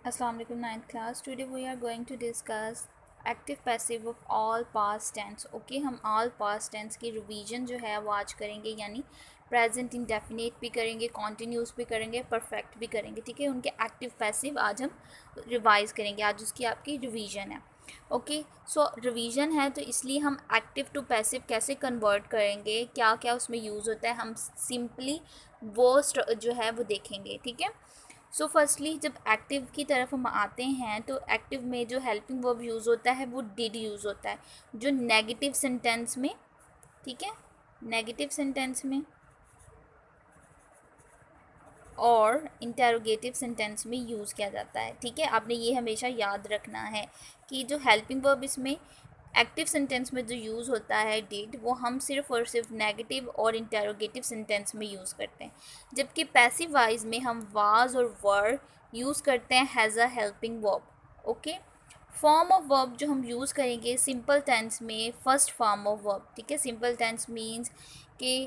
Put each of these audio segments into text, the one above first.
Assalamu alaikum ninth class. Today we are going to discuss active passive of all past tense. Okay, हम all past tense की revision जो है वो आज करेंगे, यानी प्रेजेंट इंडेफिनिट भी करेंगे, कॉन्टीन्यूस भी करेंगे, परफेक्ट भी करेंगे. ठीक है, उनके एक्टिव पैसिव आज हम रिवाइज करेंगे. आज उसकी आपकी रिवीजन है. ओके, सो रिवीजन है तो इसलिए हम एक्टिव टू पैसिव कैसे कन्वर्ट करेंगे, क्या क्या उसमें यूज़ होता है, हम सिंपली वो जो है वो देखेंगे. ठीक है, सो फर्स्टली जब एक्टिव की तरफ हम आते हैं तो एक्टिव में जो हेल्पिंग वर्ब यूज़ होता है वो डिड यूज़ होता है, जो नेगेटिव सेंटेंस में, ठीक है, नेगेटिव सेंटेंस में और इंटेरोगेटिव सेंटेंस में यूज़ किया जाता है. ठीक है, आपने ये हमेशा याद रखना है कि जो हेल्पिंग वर्ब इसमें एक्टिव सेंटेंस में जो यूज़ होता है डिड, वो हम सिर्फ और सिर्फ नेगेटिव और इंटेरोगेटिव सेंटेंस में यूज़ करते हैं, जबकि पैसिव वाइज में हम वाज और वर यूज़ करते हैं has a helping verb. Okay, form of verb जो हम यूज़ करेंगे सिंपल टेंस में, फर्स्ट फॉर्म ऑफ वर्ब. ठीक है, सिंपल टेंस मीन्स कि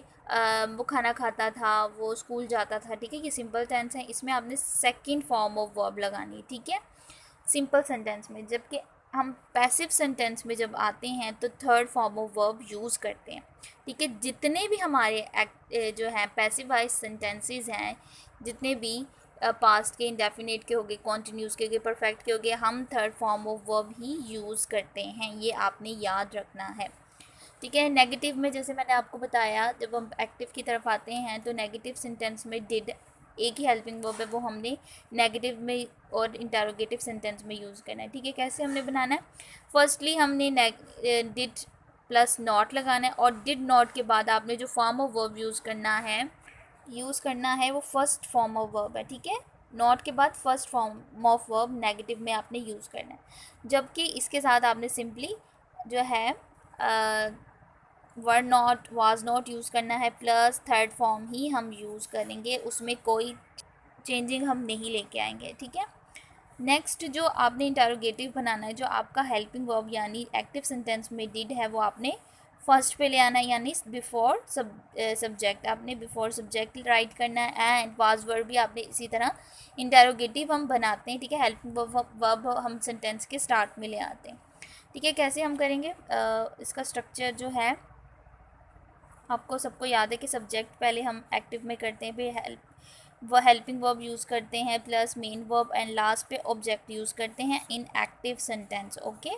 वो खाना खाता था, वो स्कूल जाता था. ठीक है, ये सिंपल टेंस है, इसमें आपने सेकंड फॉर्म ऑफ वर्ब लगानी है. ठीक है, सिंपल सेंटेंस में. जबकि हम पैसिव सेंटेंस में जब आते हैं तो third form of verb use करते हैं. ठीक है, जितने भी हमारे जो हैं पैसिवाइज सेंटेंसेस हैं, जितने भी पास्ट के, इंडेफिनिट के हो गए, कॉन्टीन्यूस के हो गए, परफेक्ट के हो गए, हम third form of verb he use करते हैं. ये आपने याद रखना है. ठीक है, नेगेटिव में जैसे मैंने आपको बताया, जब हम एक्टिव की तरफ आते हैं तो नेगेटिव सेंटेंस में डिड एक ही हेल्पिंग वर्ब है, वो हमने नेगेटिव में और इंटेरोगेटिव सेंटेंस में यूज़ करना है. ठीक है, कैसे हमने बनाना है, फर्स्टली हमने डिड प्लस नॉट लगाना है, और डिड नॉट के बाद आपने जो फॉर्म ऑफ वर्ब यूज़ करना है वो फर्स्ट फॉर्म ऑफ वर्ब है. ठीक है, नॉट के बाद first form of verb negative में आपने यूज़ करना है, जबकि इसके साथ आपने सिंपली जो है were not, was not use करना है, प्लस थर्ड फॉर्म ही हम यूज़ करेंगे, उसमें कोई चेंजिंग हम नहीं लेके आएंगे. ठीक है, नेक्स्ट जो आपने इंटेरोगेटिव बनाना है, जो आपका हेल्पिंग वर्ब यानी एक्टिव सेंटेंस में डिड है, वो आपने फर्स्ट पे ले आना है, यानी बिफोर सब्जेक्ट. आपने बिफोर सब्जेक्ट राइट करना है, एंड वाज वर्ब भी आपने इसी तरह इंटेरोगेटिव हम बनाते हैं. ठीक है, हेल्पिंग वर्ब हम सेंटेंस के स्टार्ट में ले आते हैं. ठीक है, कैसे हम करेंगे, इसका स्ट्रक्चर जो है आपको सबको याद है कि सब्जेक्ट पहले हम एक्टिव में करते हैं, फिर वो हेल्पिंग वर्ब यूज़ करते हैं plus main verb, and last पे ऑब्जेक्ट यूज़ करते हैं in active sentence. Okay,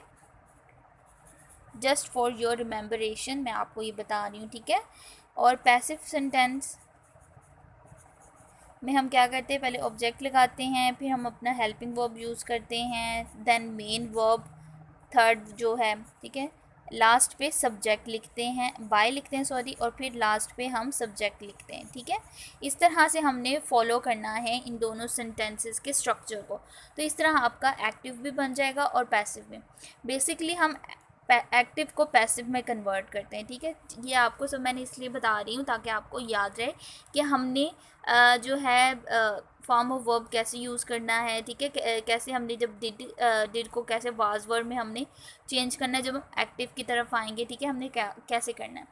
just for your rememberation मैं आपको ये बता रही हूँ. ठीक है, और पैसिव सेंटेंस में हम क्या करते हैं, पहले ऑब्जेक्ट लगाते हैं, फिर हम अपना हेल्पिंग वर्ब यूज़ करते हैं, देन मेन वर्ब थर्ड जो है. ठीक है, लास्ट पे सब्जेक्ट लिखते हैं, बाय लिखते हैं सॉरी, और फिर लास्ट पे हम सब्जेक्ट लिखते हैं. ठीक है, इस तरह से हमने फॉलो करना है इन दोनों सेंटेंसेस के स्ट्रक्चर को. तो इस तरह आपका एक्टिव भी बन जाएगा और पैसिव भी. बेसिकली हम एक्टिव को पैसिव में कन्वर्ट करते हैं. ठीक है, ये आपको सब मैंने इसलिए बता रही हूँ ताकि आपको याद रहे कि हमने जो है फॉर्म ऑफ वर्ब कैसे यूज़ करना है. ठीक है, कैसे हमने जब डिड को कैसे वाज वर्ब में हमने चेंज करना है, जब हम एक्टिव की तरफ आएंगे. ठीक है, हमने कैसे करना है.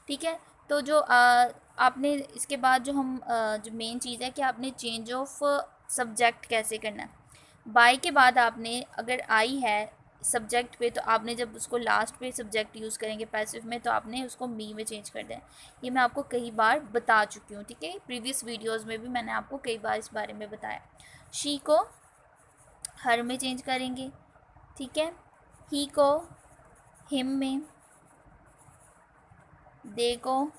ठीक है, तो जो आपने इसके बाद जो हम जो मेन चीज़ है कि आपने चेंज ऑफ सब्जेक्ट कैसे करना है. बाय के बाद आपने अगर आई है सब्जेक्ट पे, तो आपने जब उसको लास्ट पे सब्जेक्ट यूज़ करेंगे पैसिव में, तो आपने उसको मी में चेंज कर दें. ये मैं आपको कई बार बता चुकी हूँ. ठीक है, प्रीवियस वीडियोस में भी मैंने आपको कई बार इस बारे में बताया. शी को हर में चेंज करेंगे. ठीक है, ही को हिम में, दे को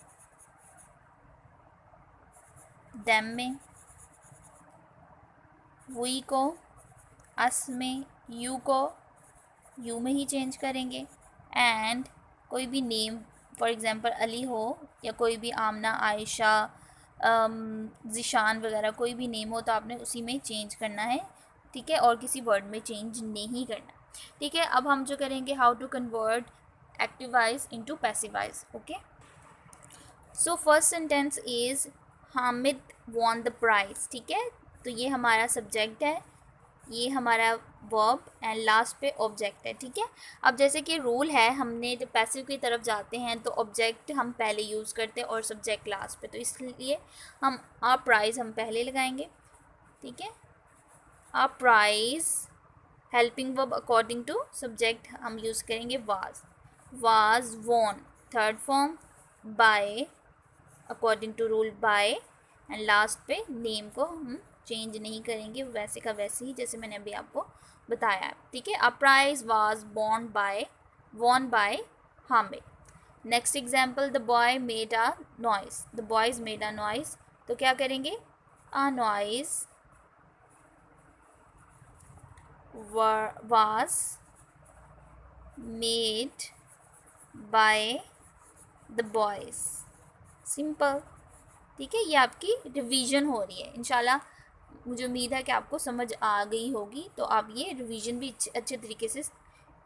देम में, वी को अस में, यू को यू में ही चेंज करेंगे. एंड कोई भी नेम, फॉर एग्ज़ाम्पल अली हो, या कोई भी आमना, आयशा, ज़िशान वगैरह कोई भी नेम हो, तो आपने उसी में चेंज करना है. ठीक है, और किसी वर्ड में चेंज नहीं करना. ठीक है, अब हम जो करेंगे how to convert active voice into passive voice. Okay, so first sentence is Hamid won the prize. ठीक है, तो ये हमारा सब्जेक्ट है, ये हमारा वर्ब, एंड लास्ट पे ऑब्जेक्ट है. ठीक है, अब जैसे कि रूल है, हमने जब पैसिव की तरफ जाते हैं तो ऑब्जेक्ट हम पहले यूज़ करते हैं और सब्जेक्ट लास्ट पे, तो इसलिए हम प्राइज़ हम पहले लगाएंगे. ठीक है, a prize, helping verb according to subject हम यूज़ करेंगे was won, third form by, according to rule by, and last पे नेम को हम चेंज नहीं करेंगे, वैसे का वैसे ही जैसे मैंने अभी आपको बताया, ठीक है। A prize was won by Hamid. Next example, the boy made a noise, the boys made a noise, तो क्या करेंगे, a noise was made by the boys, simple, ठीक है। ये आपकी रिवीजन हो रही है, इंशाल्लाह मुझे उम्मीद है कि आपको समझ आ गई होगी, तो आप ये रिवीजन भी अच्छे तरीके से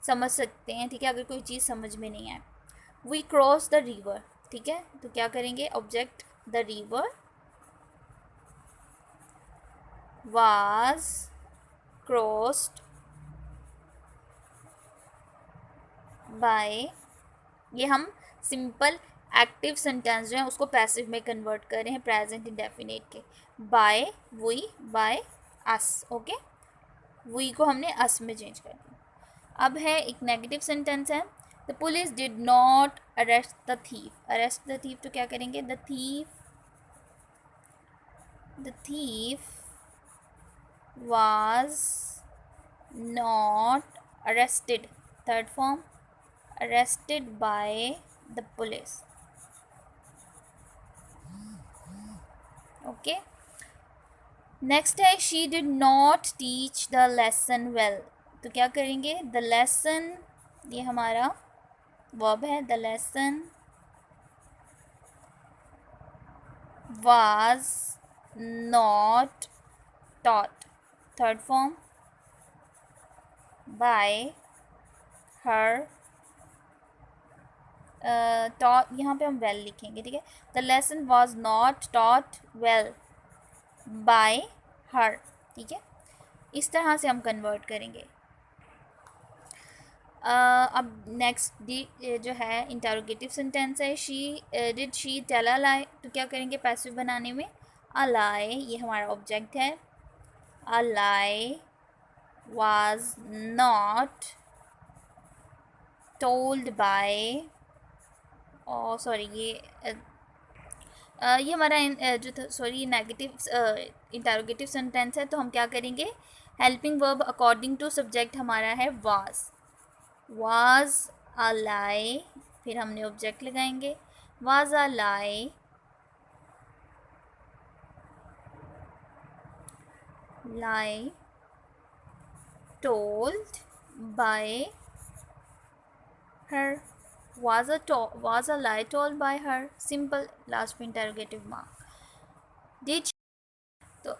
समझ सकते हैं, ठीक है, अगर कोई चीज़ समझ में नहीं आए। वी क्रॉस द रिवर, ठीक है, तो क्या करेंगे, object the river was crossed by, ये हम सिंपल एक्टिव सेंटेंस जो है उसको पैसिव में कन्वर्ट कर रहे हैं प्रेजेंट इंडेफिनिट के, by we by us, okay, we को हमने अस में चेंज कर दिया। अब है एक नेगेटिव सेंटेंस है, the police did not arrest the thief, arrest the thief तो क्या करेंगे, the thief was not arrested, third form arrested by the police, okay। Next है she did not teach the lesson well, तो क्या करेंगे, the lesson, ये हमारा verb है, the lesson was not taught, third form by her, taught यहाँ पे हम वेल लिखेंगे, ठीक है, the lesson was not taught well bye her, ठीक है, इस तरह से हम कन्वर्ट करेंगे। अब नेक्स्ट डी जो है इंटरोगेटिव सेंटेंस है, डिड शी टेल अ लाई, तो क्या करेंगे पैसिव बनाने में, अ लाई, ये हमारा ऑब्जेक्ट है, अ लाई वाज नॉट टोल्ड बाय, और सॉरी ये हमारा जो सॉरी नेगेटिव इंटरोगेटिव सेंटेंस है, तो हम क्या करेंगे, helping verb according to subject हमारा है वाज अ लाई, फिर हमने ऑब्जेक्ट लगाएंगे, was a lie told by her, was a lie told by her, simple, last में interrogative mark। did she, तो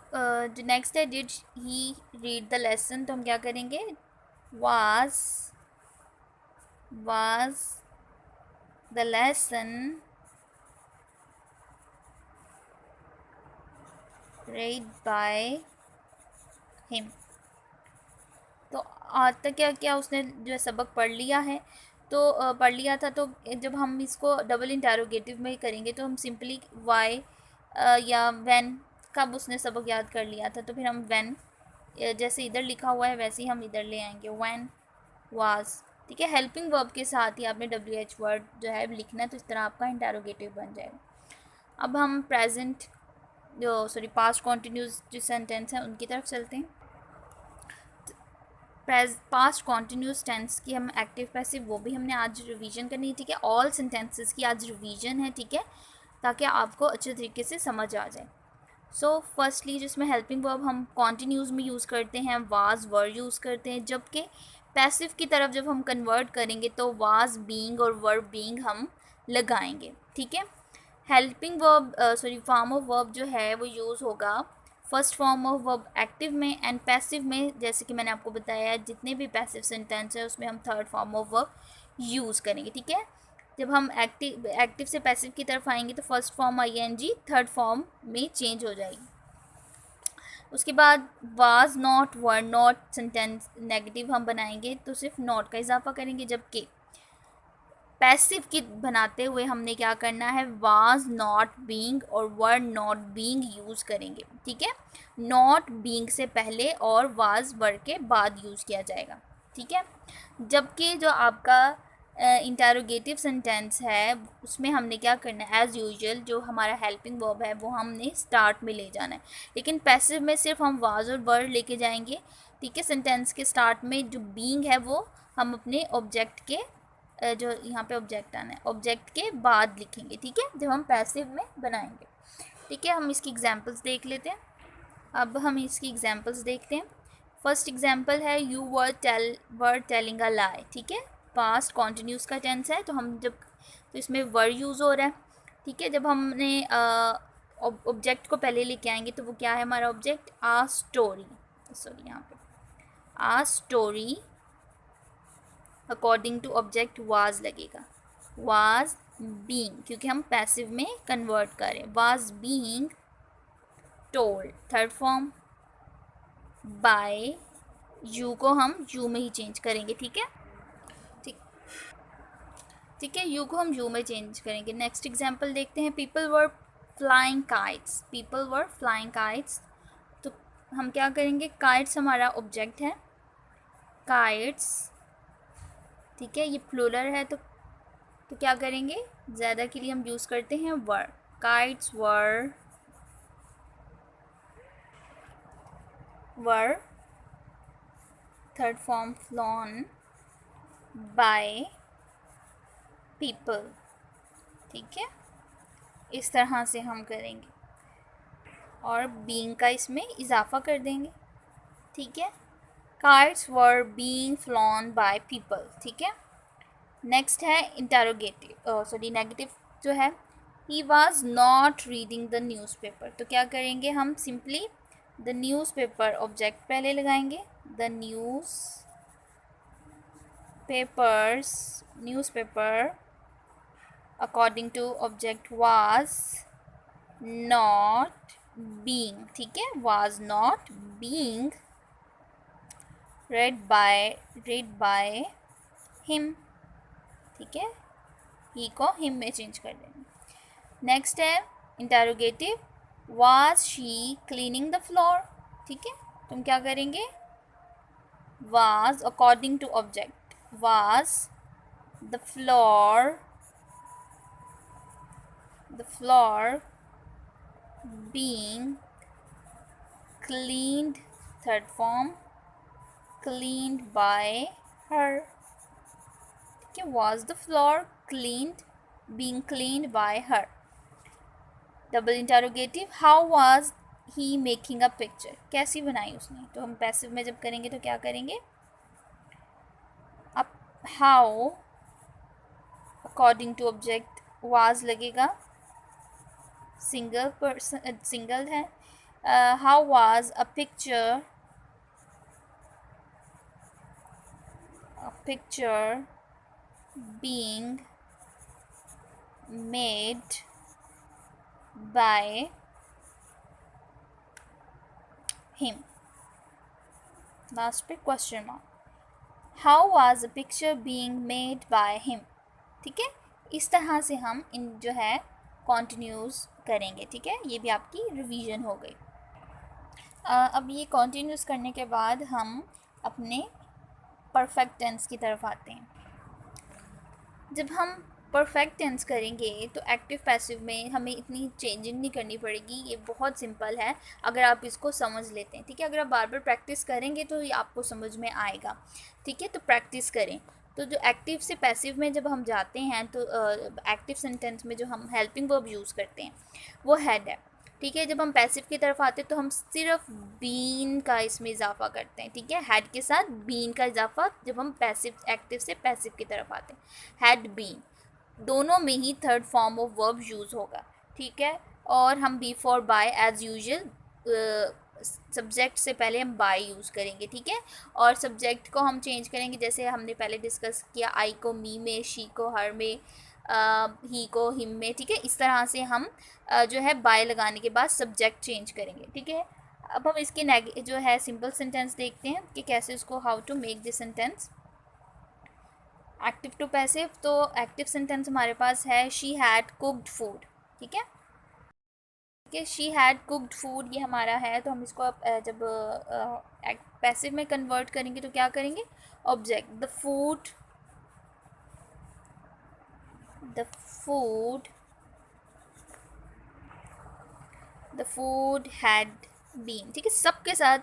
जो नेक्स्ट है, did he read the lesson, तो हम क्या करेंगे, was the lesson read by him, तो आज तक क्या क्या उसने जो है सबक पढ़ लिया है, तो पढ़ लिया था, तो जब हम इसको डबल इंटरोगेटिव में करेंगे तो हम सिंपली वाई या व्हेन, कब उसने सबक याद कर लिया था, तो फिर हम व्हेन, जैसे इधर लिखा हुआ है वैसे ही हम इधर ले आएंगे, व्हेन वाज, ठीक है, हेल्पिंग वर्ब के साथ ही आपने WH वर्ड जो है लिखना है, तो इस तरह आपका इंटरोगेटिव बन जाएगा। अब हम प्रेजेंट जो सॉरी पास्ट कॉन्टीन्यूस जो सेंटेंस हैं उनकी तरफ चलते हैं। पास्ट कॉन्टीन्यूस टेंस की हम एक्टिव पैसिव वो भी हमने आज रिवीजन करनी है, ठीक है, ऑल सेंटेंसेस की आज रिवीजन है, ठीक है, ताकि आपको अच्छे तरीके से समझ आ जाए। सो फर्स्टली जिसमें हेल्पिंग वर्ब हम कॉन्टीन्यूस में यूज़ करते हैं, वाज वर यूज़ करते हैं, जबकि पैसिव की तरफ जब हम कन्वर्ट करेंगे तो वाज बीइंग और वर्ब बीइंग हम लगाएंगे, ठीक है। Helping verb sorry form of verb जो है वो यूज़ होगा first form of verb active में एंड पैसिव में, जैसे कि मैंने आपको बताया जितने भी पैसिव सेंटेंस है उसमें हम third form of verb use करेंगे, ठीक है। जब हम एक्टिव से पैसिव की तरफ आएंगे तो first form ING third form में चेंज हो जाएगी। उसके बाद was not were not sentence negative हम बनाएंगे तो सिर्फ नॉट का इजाफा करेंगे, जबकि पैसिव की बनाते हुए हमने क्या करना है, वाज नॉट बीइंग और वर नॉट बीइंग यूज़ करेंगे, ठीक है। नॉट बीइंग से पहले और वाज वर के बाद यूज़ किया जाएगा, ठीक है। जबकि जो आपका इंटरोगेटिव सेंटेंस है उसमें हमने क्या करना है, एज़ यूजुअल जो हमारा हेल्पिंग वर्ब है वो हमने स्टार्ट में ले जाना है। लेकिन पैसिव में सिर्फ हम वाज और वर लेके जाएंगे, ठीक है। सेंटेंस के स्टार्ट में जो बीइंग है वो हम अपने ऑब्जेक्ट के जो यहाँ पे ऑब्जेक्ट आना है ऑब्जेक्ट के बाद लिखेंगे, ठीक है, जब हम पैसिव में बनाएंगे, ठीक है। हम इसकी एग्जांपल्स देख लेते हैं। अब हम इसकी एग्जांपल्स देखते हैं। फर्स्ट एग्जांपल है यू वर टेलिंग अ लाई, ठीक है। पास्ट कॉन्टिन्यूस का टेंस है, तो हम जब तो इसमें वर यूज़ हो रहा है, ठीक है। जब हमने ऑब्जेक्ट को पहले लेके आएंगे तो वो क्या है हमारा ऑब्जेक्ट, आ स्टोरी, सॉरी यहाँ पे आ story according to object was लगेगा, वाज बीइंग, क्योंकि हम पैसिव में कन्वर्ट करें, was being told, third form by, you को हम यू में ही चेंज करेंगे, ठीक है, ठीक, ठीक है, यू को हम यू में चेंज करेंगे। नेक्स्ट एग्जांपल देखते हैं, people were flying kites, people were flying kites, तो हम क्या करेंगे, काइट्स हमारा ऑब्जेक्ट है, काइट्स, ठीक है, ये प्लूरल है तो क्या करेंगे, ज़्यादा के लिए हम यूज़ करते हैं were, kites were third form flown by people, ठीक है, इस तरह से हम करेंगे और बीइंग का इसमें इजाफा कर देंगे, ठीक है। Kites were being flown by people, ठीक है। नेक्स्ट है इंटरोगेटिव, सॉरी नेगेटिव जो है, he was not reading the newspaper, तो क्या करेंगे हम, सिंपली द न्यूज़पेपर ऑब्जेक्ट पहले लगाएंगे, the newspaper according to object was not being, ठीक है, was not being read by him, ठीक है, ही को हिम में चेंज कर देंगे। नेक्स्ट है interrogative, was she cleaning the floor, ठीक है, तुम क्या करेंगे, was according to object, was the floor being cleaned, third form cleaned by her, ठीक है, was the floor being cleaned by her। Double interrogative, how was he making a picture, कैसी बनाई उसने, तो हम पैसिव में जब करेंगे तो क्या करेंगे, अब how according to object was लगेगा, सिंगल है, how was a picture being made by him, last पे question mark, how was a picture being made by him, ठीक है। इस तरह से हम इन जो है कॉन्टिन्यूस करेंगे, ठीक है, ये भी आपकी रिवीजन हो गई। अब ये कॉन्टिन्यूस करने के बाद हम अपने परफेक्ट टेंस की तरफ आते हैं। जब हम परफेक्ट टेंस करेंगे तो एक्टिव पैसिव में हमें इतनी चेंजिंग नहीं करनी पड़ेगी, ये बहुत सिंपल है अगर आप इसको समझ लेते हैं, ठीक है। अगर आप बार बार प्रैक्टिस करेंगे तो ये आपको समझ में आएगा, ठीक है, तो प्रैक्टिस करें। तो जो एक्टिव से पैसिव में जब हम जाते हैं तो एक्टिव सेंटेंस में जो हम हेल्पिंग वर्ब यूज़ करते हैं वो हैड है, ठीक है। जब हम पैसिव की तरफ आते हैं तो हम सिर्फ बीन का इसमें इजाफा करते हैं, ठीक है, हैड के साथ बीन का इजाफा जब हम पैसिव एक्टिव से पैसिव की तरफ आते हैं, हैड बीन, दोनों में ही third form of verb use होगा, ठीक है। और हम be for by as usual subject से पहले हम बाय यूज़ करेंगे, ठीक है। और सब्जेक्ट को हम चेंज करेंगे, जैसे हमने पहले डिस्कस किया, आई को मी में, शी को हर में, ही को हिम में, ठीक है। इस तरह से हम जो है बाय लगाने के बाद सब्जेक्ट चेंज करेंगे, ठीक है। अब हम इसके जो है सिंपल सेंटेंस देखते हैं कि कैसे उसको, how to make this sentence. Active to passive, तो एक्टिव सेंटेंस हमारे पास है शी हैड कुक्ड फूड, ठीक है। कि शी हैड कुक्ड फूड ये हमारा है, तो हम इसको जब पैसिव में कन्वर्ट करेंगे तो क्या करेंगे, object the food the food the food had been, ठीक है। सबके साथ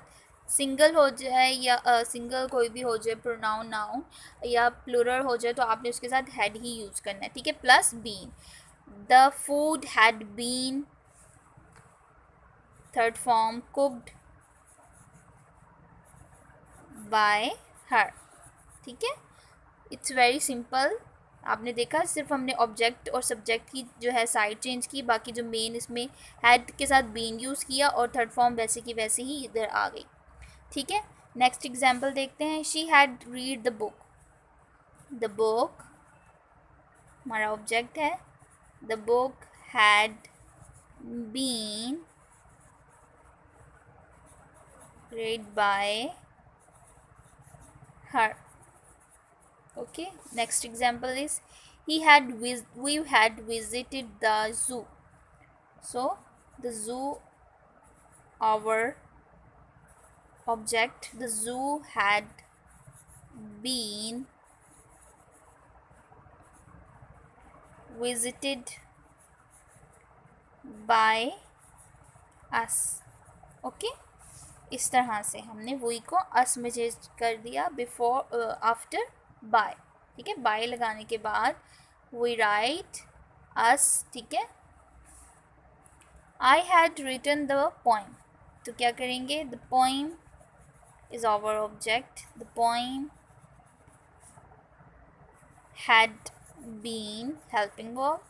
सिंगल हो जाए या सिंगल कोई भी हो जाए, प्रोनाउन नाउन या प्लूरल हो जाए, तो आपने उसके साथ हैड ही यूज़ करना है, ठीक है, plus been. The food had been, third form, cooked by her, ठीक है। It's very simple. आपने देखा सिर्फ हमने ऑब्जेक्ट और सब्जेक्ट की जो है साइड चेंज की, बाकी जो मेन इसमें हैड के साथ बीन यूज़ किया और थर्ड फॉर्म वैसे की वैसे ही इधर आ गई, ठीक है। नेक्स्ट एग्जाम्पल देखते हैं। She had read the book, the book हमारा ऑब्जेक्ट है, the book had been read by her, okay। Next example is we had visited the zoo, so the zoo, our object, the zoo had been visited by us, okay। इस तरह से हमने वही को अस में change कर दिया, बिफोर आफ्टर बाय, ठीक है। बाय लगाने के बाद वी राइट अस, ठीक है। I had written the poem, तो क्या करेंगे, the poem is our object, the poem had been helping verb,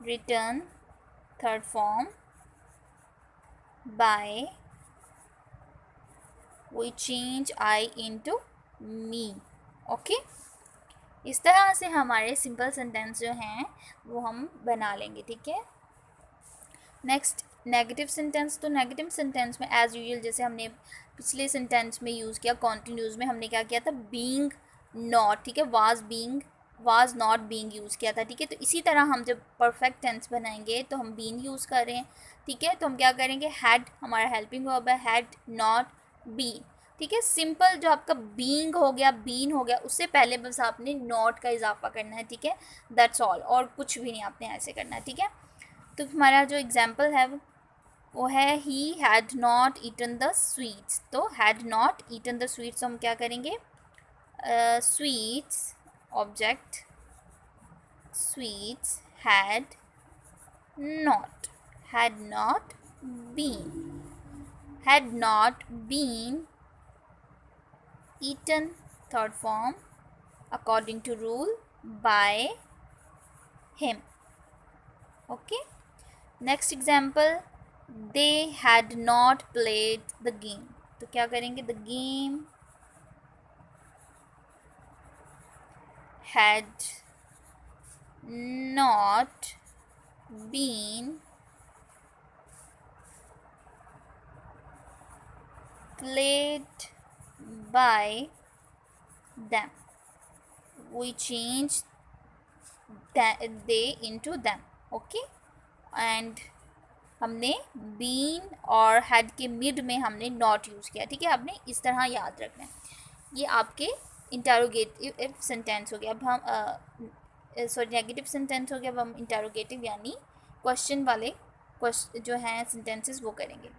written third form, by we change I into me, okay। इस तरह से हमारे सिंपल सेंटेंस जो हैं वो हम बना लेंगे, ठीक है। नेक्स्ट नेगेटिव सेंटेंस, तो नेगेटिव सेंटेंस में एज यूजुअल जैसे हमने पिछले सेंटेंस में यूज़ किया, कॉन्टिन्यूज में हमने क्या किया था, बीइंग नॉट, ठीक है, वाज नॉट बीइंग यूज़ किया था, ठीक है। तो इसी तरह हम जब परफेक्ट टेंस बनाएंगे तो हम बीन यूज़ कर रहे हैं, ठीक है। तो हम क्या करेंगे, हैड हमारा हेल्पिंग वर्ब है, हैड नॉट बीन, ठीक है। सिंपल जो आपका बीइंग हो गया, बीन हो गया, उससे पहले बस आपने नॉट का इजाफा करना है, ठीक है, दैट्स ऑल, और कुछ भी नहीं आपने ऐसे करना है, ठीक है। तो हमारा जो एग्जाम्पल है वो है ही had not eaten the sweets, तो had not eaten the sweets, हम क्या करेंगे, sweets object, sweets not had not been eaten, third form, according to rule, by him, okay। next example, they had not played the game, तो क्या करेंगे, the game had not been played by them, we change they into them, okay। and हमने been और had के mid में हमने not use किया, ठीक है। आपने इस तरह याद रखना है। ये आपके इंटरोगेटिव सेंटेंस हो गया। अब हम सॉरी नेगेटिव सेंटेंस हो गया। अब हम इंटरोगेटिव यानी क्वेश्चन वाले जो हैं सेंटेंसेस वो करेंगे।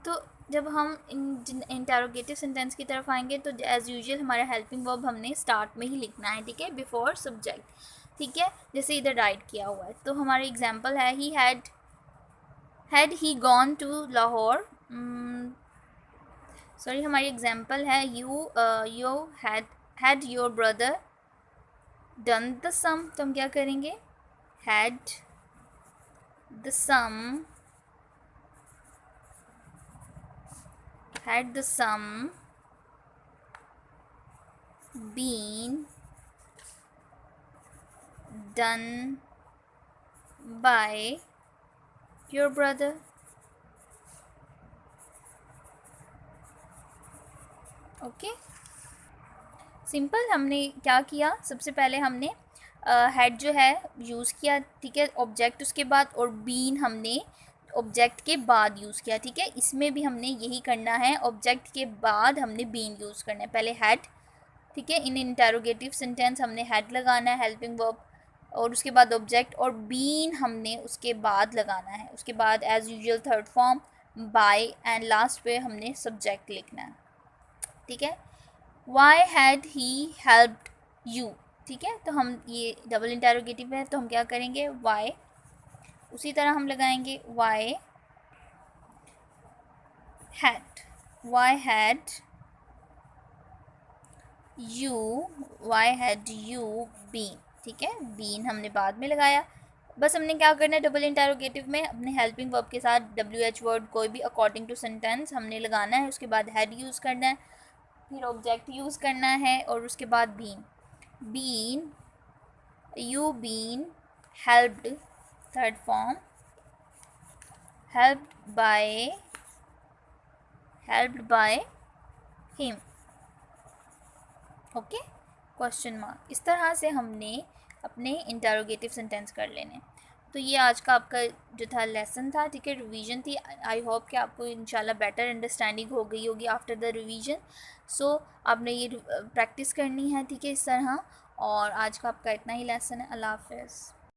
तो जब हम इंटरोगेटिव सेंटेंस की तरफ आएंगे तो एज़ यूजुअल हमारा हेल्पिंग वर्ब हमने स्टार्ट में ही लिखना है, ठीक है, बिफोर सब्जेक्ट, ठीक है, जैसे इधर राइट किया हुआ है। तो हमारा एग्जांपल है ही had he gone to Lahore, sorry हमारी एग्जांपल है you had your brother done the sum, तो हम क्या करेंगे, had the sum been done by your brother, okay। Simple हमने क्या किया, सबसे पहले हमने हेड जो है यूज़ किया, ठीक है, ऑब्जेक्ट उसके बाद, और बीन हमने ऑब्जेक्ट के बाद यूज़ किया, ठीक है। इसमें भी हमने यही करना है, ऑब्जेक्ट के बाद हमने बीन यूज़ करना है, पहले हेड, ठीक है। इन इंटेरोगेटिव सेंटेंस हमने हेड लगाना है, हेल्पिंग वर्ब, और उसके बाद ऑब्जेक्ट, और बीन हमने उसके बाद लगाना है, उसके बाद as usual third form, by, and last पे हमने सब्जेक्ट लिखना है, ठीक है। Why had he helped you, ठीक है। तो हम ये डबल इंटेरोगेटिव है, तो हम क्या करेंगे, वाई, उसी तरह हम लगाएंगे why had, why had you, why had you been, ठीक है। बीन हमने बाद में लगाया। बस हमने क्या करना है, डबल इंटेरोगेटिव में अपने हेल्पिंग वर्ब के साथ WH वर्ड कोई भी अकॉर्डिंग टू सेंटेंस हमने लगाना है, उसके बाद हैड यूज़ करना है, फिर ऑब्जेक्ट यूज़ करना है, और उसके बाद been, been, you been helped, third form, helped by him, okay, question mark. इस तरह से हमने अपने इंटेरोगेटिव सेंटेंस कर लेने। तो ये आज का आपका जो था लेसन था, ठीक है, रिवीजन थी। आई होप कि आपको इंशाल्लाह बेटर अंडरस्टैंडिंग हो गई होगी आफ्टर द रिवीजन। सो आपने ये प्रैक्टिस करनी है, ठीक है, इस तरह। और आज का आपका इतना ही लेसन है। अल्लाह हाफ़िज़।